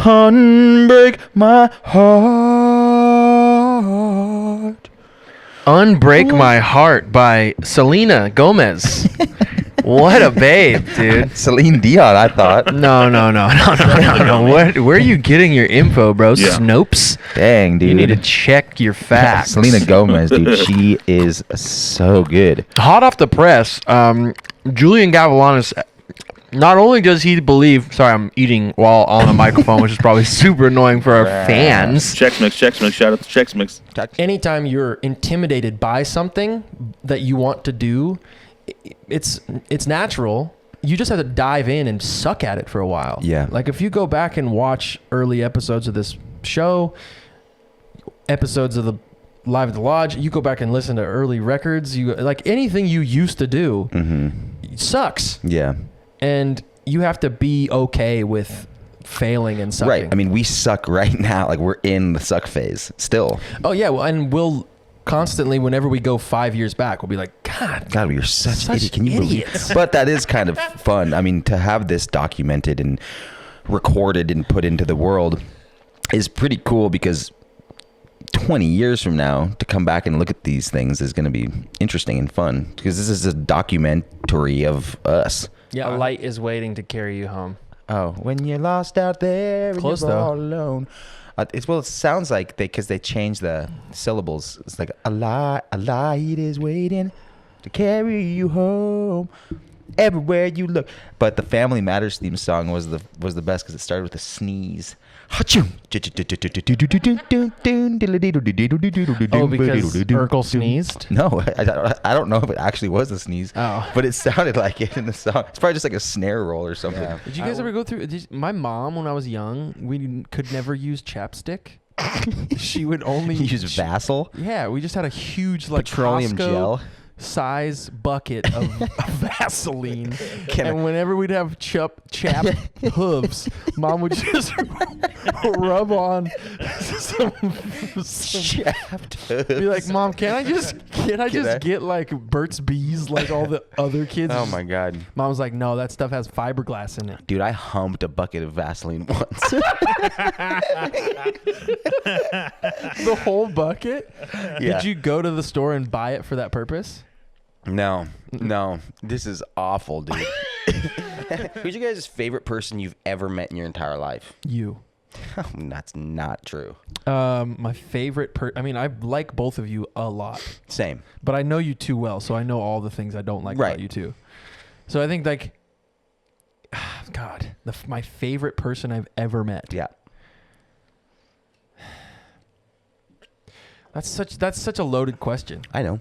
Unbreak my heart. Unbreak My Heart by Selena Gomez. What a babe, dude. Celine Dion, I thought. No. Where are you getting your info, bro? Snopes? Dang, dude. You need to check your facts. Selena Gomez, dude. She is so good. Hot off the press, Julian Gavalanis, not only does he believe, sorry, I'm eating while on the microphone, which is probably super annoying for our fans. Chex Mix. Shout out to Chex Mix. Anytime you're intimidated by something that you want to do, it's natural. You just have to dive in and suck at it for a while. Yeah. Like if you go back and watch early episodes of this show, episodes of the Live at the Lodge, you go back and listen to early records, you like anything you used to do, it sucks. Yeah. And you have to be okay with failing and sucking. Right. I mean, we suck right now. Like we're in the suck phase still. Oh yeah, well, and we'll constantly, whenever we go 5 years back, we'll be like, God, we are such idiots. Can you idiots. believe? But that is kind of fun. I mean, to have this documented and recorded and put into the world is pretty cool because 20 years from now to come back and look at these things is going to be interesting and fun because this is a documentary of us. Yeah, a light is waiting to carry you home. Oh, when you're lost out there and Close, you're though. all alone. It sounds like because they changed the syllables. It's like a light is waiting to carry you home everywhere you look. But the Family Matters theme song was the best because it started with a sneeze. Oh, because Urkel sneezed? No, I don't know if it actually was a sneeze. Oh. But it sounded like it in the song. It's probably just like a snare roll or something. Yeah. Did you guys ever go through? My mom, when I was young, we could never use chapstick. She would only use Vaseline. Yeah, we just had a huge like Petroleum Costco gel size bucket of Vaseline, and whenever we'd have chapped hooves, Mom would just rub on some chapped hooves. Be like, Mom, can I just get like Burt's Bees like all the other kids? Oh my God. Mom was like, no, that stuff has fiberglass in it. Dude, I humped a bucket of Vaseline once. The whole bucket? Yeah. Did you go to the store and buy it for that purpose? No. This is awful, dude. Who's your guys' favorite person you've ever met in your entire life? You. That's not true. My favorite I mean, I like both of you a lot. Same. But I know you too well, so I know all the things I don't like about you too. So I think like, God, my favorite person I've ever met. Yeah. That's such a loaded question. I know.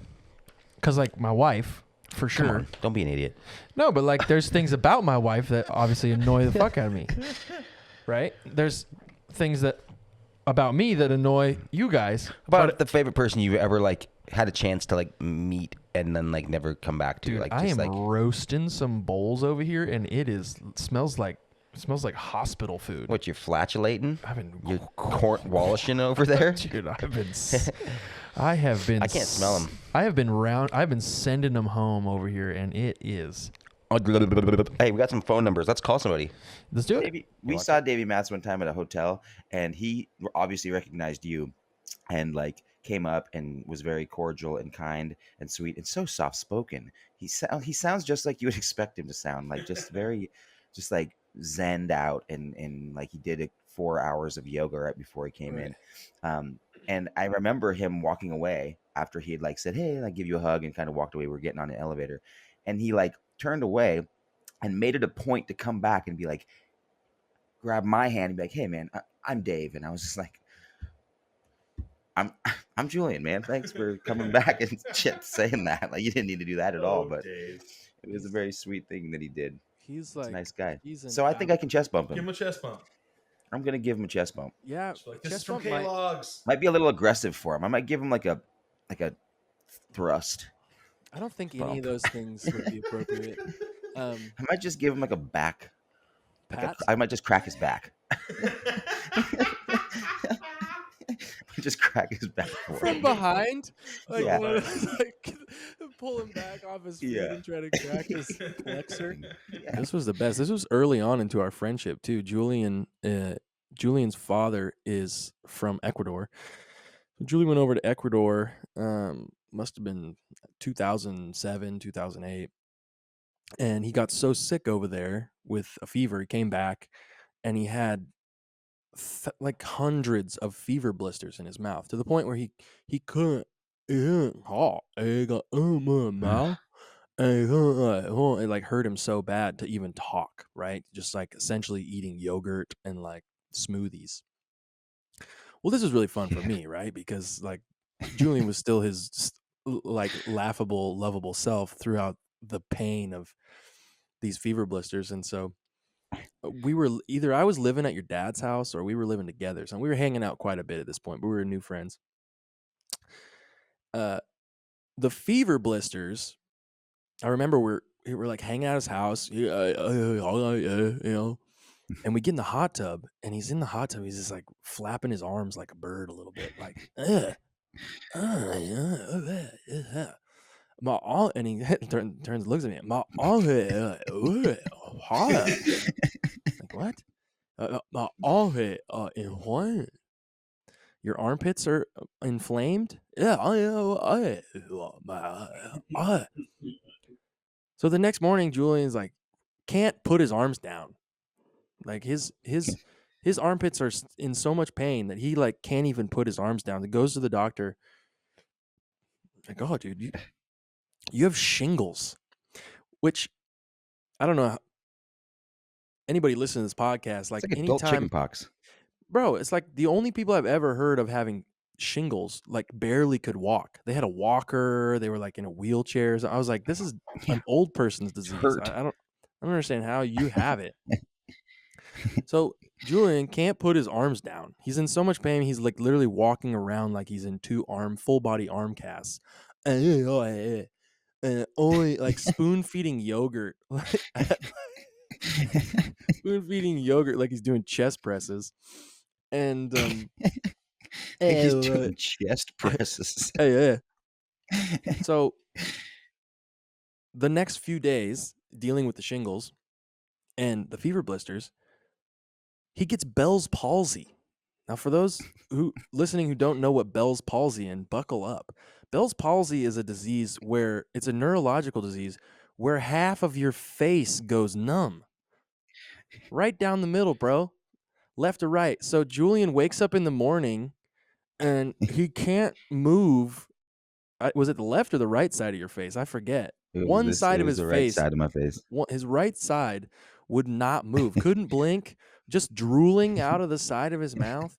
Cause like my wife, for sure. Come on, don't be an idiot. No, but like there's things about my wife that obviously annoy the fuck out of me. Right? There's things about me that annoy you guys. About the favorite person you've ever like had a chance to like meet and then like never come back to. Dude, like I just am like roasting some bowls over here, and it smells like hospital food. What, you're flatulating? You're wallishing over there? Dude, I have been. I can't smell them. I've been sending them home over here, and it is. Hey, we got some phone numbers. Let's call somebody. Let's do it. We saw Davey Matz one time at a hotel, and he obviously recognized you, and like came up and was very cordial and kind and sweet and so soft spoken. He sounds just like you would expect him to sound, like just very, just like zenned out, and like he did 4 hours of yoga right before he came in. And I remember him walking away after he had like said, "Hey," like give you a hug and kind of walked away. We were getting on an elevator, and he like turned away and made it a point to come back and be like, grab my hand and be like, "Hey man, I'm Dave." And I was just like, I'm Julian, man. Thanks for coming back and shit saying that. Like you didn't need to do that at all, but Dave. It was a very sweet thing that he did. He's a nice guy. He's So I think I can chest bump him. Give him a chest bump. I'm gonna give him a chest bump. Yeah, Like, this is from K-Logs. Might be a little aggressive for him. I might give him like a thrust. I don't think Bump. any of those things would be appropriate. I might just give him like a back. Pat? I might just crack his back. Just crack his back for From him. behind, like, Yeah. like pull him back off his feet and try to crack his flexor. This was the best. This was early on into our friendship too. Julian Julian's father is from Ecuador. Julie went over to Ecuador, must have been 2007, 2008. And he got so sick over there with a fever. He came back and he had like hundreds of fever blisters in his mouth to the point where he couldn't mouth. It like hurt him so bad to even talk, right? Just like essentially eating yogurt and like smoothies. Well, this was really fun for me, right? Because like Julian was still his like laughable, lovable self throughout the pain of these fever blisters. And so we were either I was living at your dad's house or we were living together. So we were hanging out quite a bit at this point, but we were new friends. The fever blisters, I remember we were like hanging out at his house, you know, and we get in the hot tub and he's in the hot tub. He's just like flapping his arms like a bird a little bit, like, my arm, and he turns, looks at me. My arm, like what? My armpit, inflamed. Your armpits are inflamed? Yeah. So the next morning, Julian's like, can't put his arms down. Like his armpits are in so much pain that he like can't even put his arms down. He goes to the doctor. Like, oh, dude, you have shingles, which I don't know. Anybody listening to this podcast, like It's like adult anytime, chickenpox. bro, it's like the only people I've ever heard of having shingles like barely could walk. They had a walker. They were like in a wheelchair. I was like, this is an old person's disease. I don't understand how you have it. So Julian can't put his arms down. He's in so much pain. He's like literally walking around like he's in full body arm casts. And only like spoon feeding yogurt. Spoon feeding yogurt like he's doing chest presses. And he's doing chest presses. So the next few days dealing with the shingles and the fever blisters, he gets Bell's palsy. Now, for those who don't know what Bell's palsy is, buckle up. Bell's palsy is a disease where it's a neurological disease where half of your face goes numb. Right down the middle, bro. Left or right. So Julian wakes up in the morning and he can't move. Was it the left or the right side of your face? I forget. One side of his the right face. side of my face. His right side would not move. Couldn't blink. Just drooling out of the side of his mouth.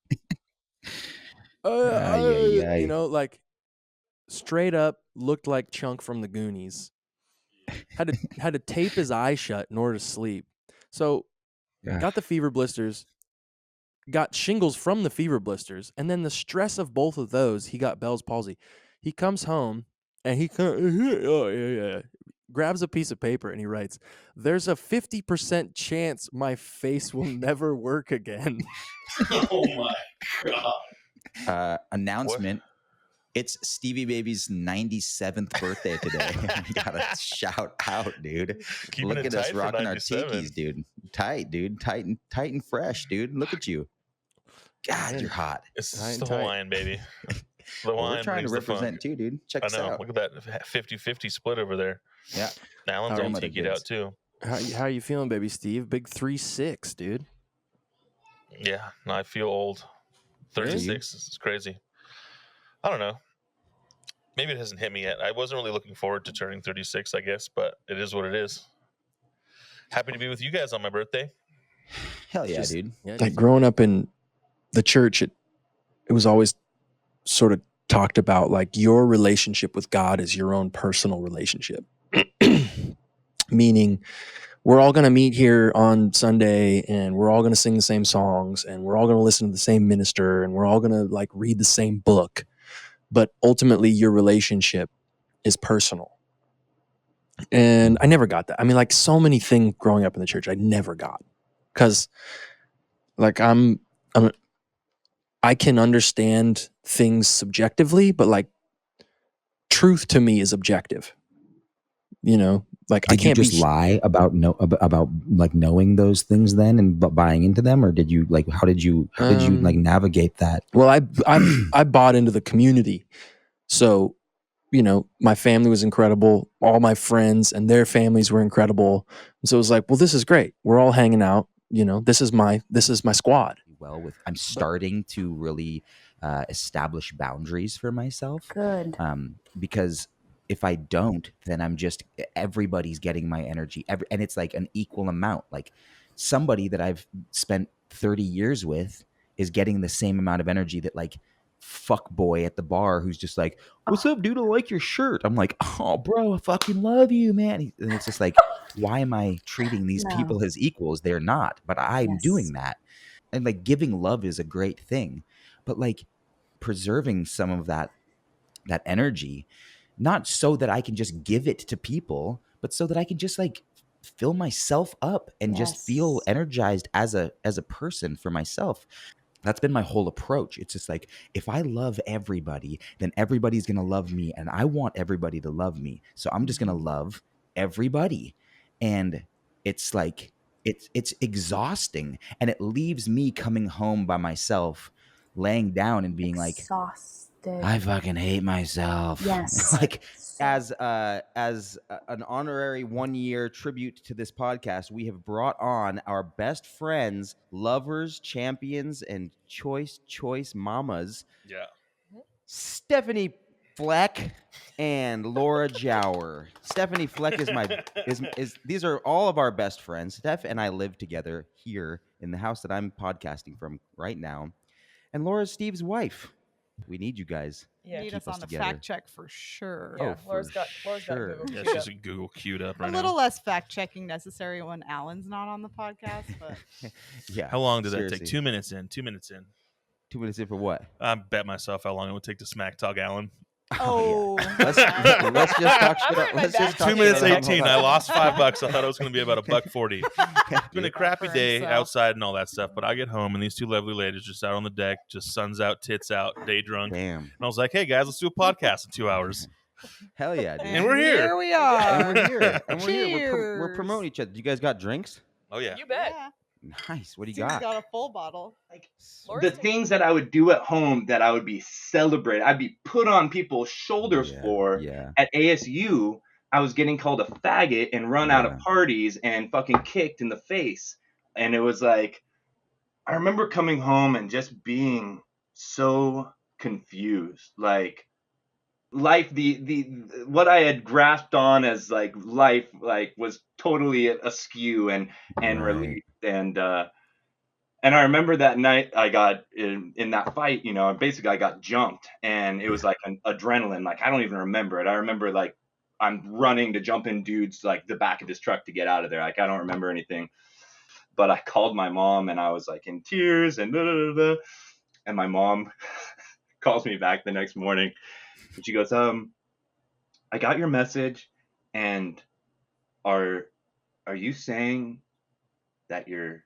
You know, like straight up looked like Chunk from the Goonies. Had to tape his eye shut in order to sleep. So got the fever blisters, got shingles from the fever blisters, and then the stress of both of those, he got Bell's palsy. He comes home and he grabs a piece of paper and he writes, "There's a 50% chance my face will never work again." Oh my god. Announcement. It's Stevie Baby's 97th birthday today. Gotta shout out, dude. Keeping Look it at us tight for rocking our 97. tikis, dude. Tight, dude. Tight and fresh, dude. Look at you. God, you're hot. It's the Hawaiian, baby. The Well, Hawaiian we're trying to brings the funk. represent too, dude. Check I us know. out. Look at that 50-50 split over there. Yeah. Alan's How all are you, tikied out too. How you feeling, baby Steve? Big 3'6", dude. Yeah, no, I feel old. 36 is crazy. I don't know. Maybe it hasn't hit me yet. I wasn't really looking forward to turning 36, I guess, but it is what it is. Happy to be with you guys on my birthday. Hell yeah, dude. Like growing up in the church, it was always sort of talked about like your relationship with God is your own personal relationship. Meaning we're all going to meet here on Sunday and we're all going to sing the same songs and we're all going to listen to the same minister and we're all going to like read the same book. But ultimately your relationship is personal. And I never got that. I mean, like so many things growing up in the church, I never got. Because like I can understand things subjectively, but like truth to me is objective. You know, Like Did I can't you just be lie about like knowing those things then and buying into them, or did you like how did you like navigate that? Well, I bought into the community. So, you know, my family was incredible. All my friends and their families were incredible. And so it was like, well, this is great. We're all hanging out. You know, this is my squad. Well, I'm starting to really establish boundaries for myself. Good. Because if I don't, then everybody's getting my energy, and it's like an equal amount. Like somebody that I've spent 30 years with is getting the same amount of energy that like fuck boy at the bar who's just like, "What's up, dude? I like your shirt." I'm like, "Oh, bro, I fucking love you, man." And it's just like, why am I treating these people as equals? They're not, but I'm doing that. And like giving love is a great thing, but like preserving some of that energy, not so that I can just give it to people, but so that I can just like fill myself up and just feel energized as a person for myself. That's been my whole approach. It's just like, if I love everybody, then everybody's going to love me, and I want everybody to love me. So I'm just going to love everybody. And it's like it's exhausting, and it leaves me coming home by myself, laying down and being like, Exhausted. I fucking hate myself. Yes. Like as an honorary 1-year tribute to this podcast, we have brought on our best friends, lovers, champions, and choice mamas. Yeah. Stephanie Fleck and Laura Jower. Stephanie Fleck is these are all of our best friends. Steph and I live together here in the house that I'm podcasting from right now. And Laura's Steve's wife. We need you guys. Yeah. Keep Need us on the together. fact check for sure. Oh, Laura's for got sure. Google Yeah, queued she's up. a Google queued up right A now. little less fact checking necessary when Alan's not on the podcast, but Yeah. How long did that seriously. take? 2 minutes in. 2 minutes in. 2 minutes in for what? I bet myself how long it would take to smack talk Alan. oh, Let's just talk shit. Let's just talk 2 minutes shit about- 18. I lost $5. I thought it was going to be about $1.40. It's been a crappy for day himself. outside and all that stuff, but I get home and these two lovely ladies just out on the deck, just suns out, tits out, day drunk. Damn. And I was like, hey guys, let's do a podcast in 2 hours. Hell yeah, dude. And we're here. Here we are. And we're here. And we're here. We're Cheers. promoting each other. You guys got drinks? Oh yeah. You bet. Nice. What do you Steve's got? got a full bottle. The things that I would do at home that I would be celebrated, I'd be put on people's shoulders for. Yeah. At ASU, I was getting called a faggot and run out of parties and fucking kicked in the face. And it was like, I remember coming home and just being so confused. Like life, the what I had grasped on as like life, like was totally askew and relief. And I remember that night I got in that fight, you know, basically I got jumped, and it was like an adrenaline. Like I don't even remember it. I remember like I'm running to jump in dudes like the back of this truck to get out of there. Like I don't remember anything. But I called my mom and I was like in tears and blah, blah, blah, blah. And my mom calls me back the next morning and she goes, I got your message, and are you saying that you're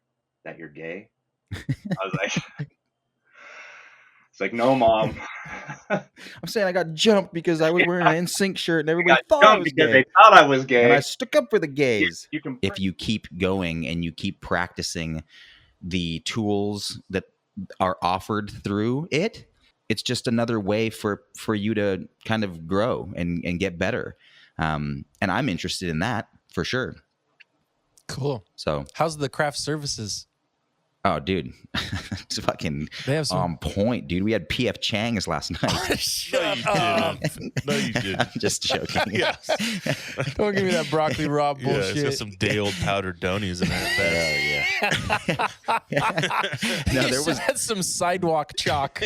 gay? I was like, it's like, no, Mom. I'm saying I got jumped because I was wearing an NSYNC shirt and everybody got thought I jumped was because gay. they thought I was gay. And I stuck up for the gays. You can If you keep going and you keep practicing the tools that are offered through it, it's just another way for you to kind of grow and get better. And I'm interested in that for sure. Cool. So how's the craft services? Oh, dude, it's fucking They have some- on point, dude. We had PF Chang's last night. Shut up. No, you didn't. I'm just joking. Yes. Don't give me that broccoli raw Yeah, bullshit. it's got some day old powdered donies in there. No, there was That's some sidewalk chalk.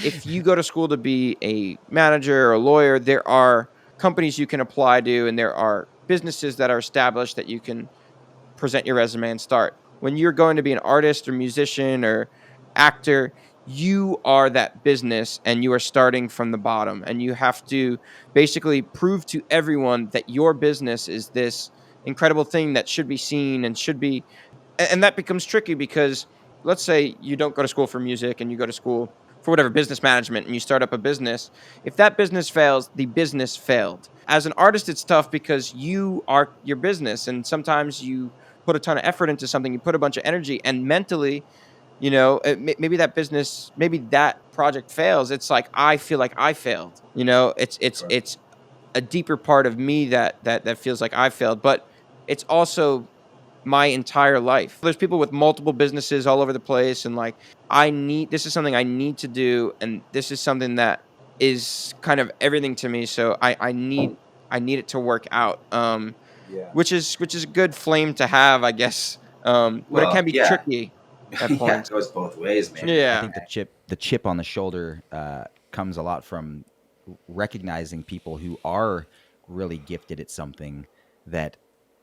If you go to school to be a manager or a lawyer, there are companies you can apply to, and there are businesses that are established that you can present your resume and start. When you're going to be an artist or musician or actor, you are that business and you are starting from the bottom, and you have to basically prove to everyone that your business is this incredible thing that should be seen and should be, and that becomes tricky because let's say you don't go to school for music and you go to school for whatever business management, and you start up a business. If that business fails, the business failed. As an artist, it's tough because you are your business, and sometimes you put a ton of effort into something, you put a bunch of energy, and mentally, you know, maybe that business, maybe that project fails. It's like I feel like I failed. You know, it's a deeper part of me that feels like I failed, but it's also my entire life. There's people with multiple businesses all over the place, and like this is something I need to do, and this is something that is kind of everything to me. So I need it to work out. Which is a good flame to have, I guess. But it can be tricky at points. Yeah, it goes both ways, man. Yeah. I think the chip on the shoulder comes a lot from recognizing people who are really gifted at something that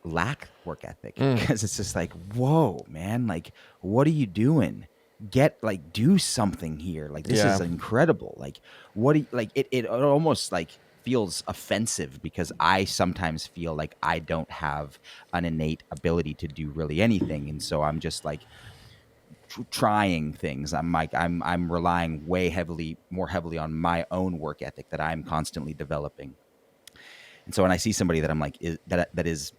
lack work ethic, because it's just like, whoa, man, like, what are you doing? Do something here. Like, this is incredible. Like, what do you, like, it almost like feels offensive, because I sometimes feel like I don't have an innate ability to do really anything, and so I'm just like trying things. I'm relying more heavily on my own work ethic that I'm constantly developing. And so when I see somebody that I'm like that is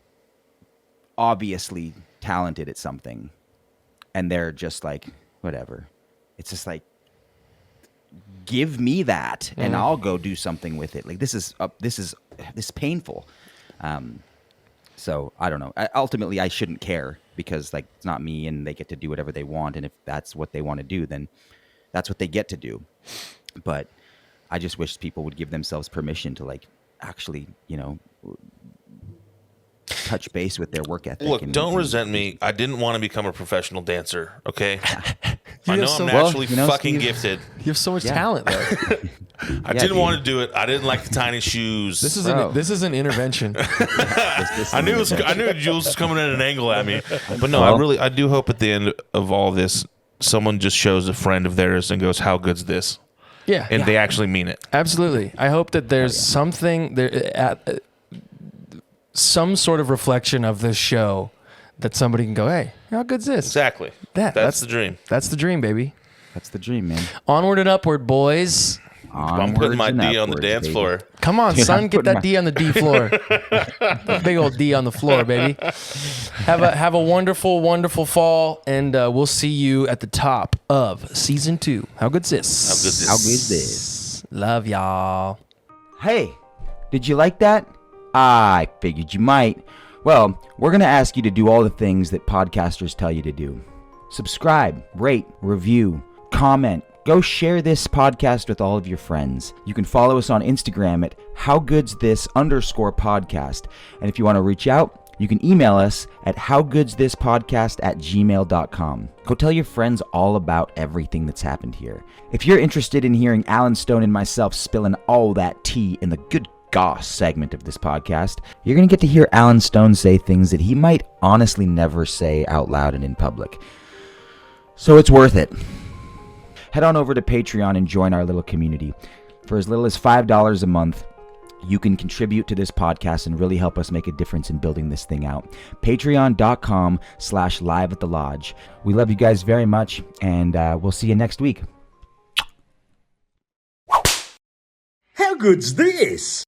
obviously talented at something, and they're just like, whatever, it's just like, give me that and I'll go do something with it. Like, this is painful. So I don't know. Ultimately, I shouldn't care, because like, it's not me, and they get to do whatever they want. And if that's what they want to do, then that's what they get to do. But I just wish people would give themselves permission to like actually, you know, touch base with their work ethic. Look, don't resent me. I didn't want to become a professional dancer, okay? I know I'm so- naturally Well, fucking Steve, gifted. You have so much talent, though. I didn't want to do it. I didn't like the tiny shoes. This is an intervention. I knew Jules was coming at an angle at me, but no, I do hope at the end of all this, someone just shows a friend of theirs and goes, "How good's this?" Yeah, and they actually mean it. Absolutely. I hope that there's something there some sort of reflection of this show that somebody can go, "Hey, how good's this?" Exactly. That's the dream. That's the dream, baby. That's the dream, man. Onward and upward, boys. I'm putting my D on the dance floor. Come on, son, get that D on the D floor. That big old D on the floor, baby. Have a wonderful, wonderful fall, and we'll see you at the top of season 2. How good's this? How good's this? Love y'all. Hey, did you like that? I figured you might. Well, we're going to ask you to do all the things that podcasters tell you to do. Subscribe, rate, review, comment. Go share this podcast with all of your friends. You can follow us on Instagram at howgoodsthis_podcast. And if you want to reach out, you can email us at howgoodsthis_podcast@gmail.com. Go tell your friends all about everything that's happened here. If you're interested in hearing Alan Stone and myself spilling all that tea in the good goss segment of this podcast, you're going to get to hear Alan Stone say things that he might honestly never say out loud and in public. So it's worth it. Head on over to Patreon and join our little community. For as little as $5 a month, you can contribute to this podcast and really help us make a difference in building this thing out. Patreon.com/live at the lodge. We love you guys very much, and we'll see you next week. How good's this?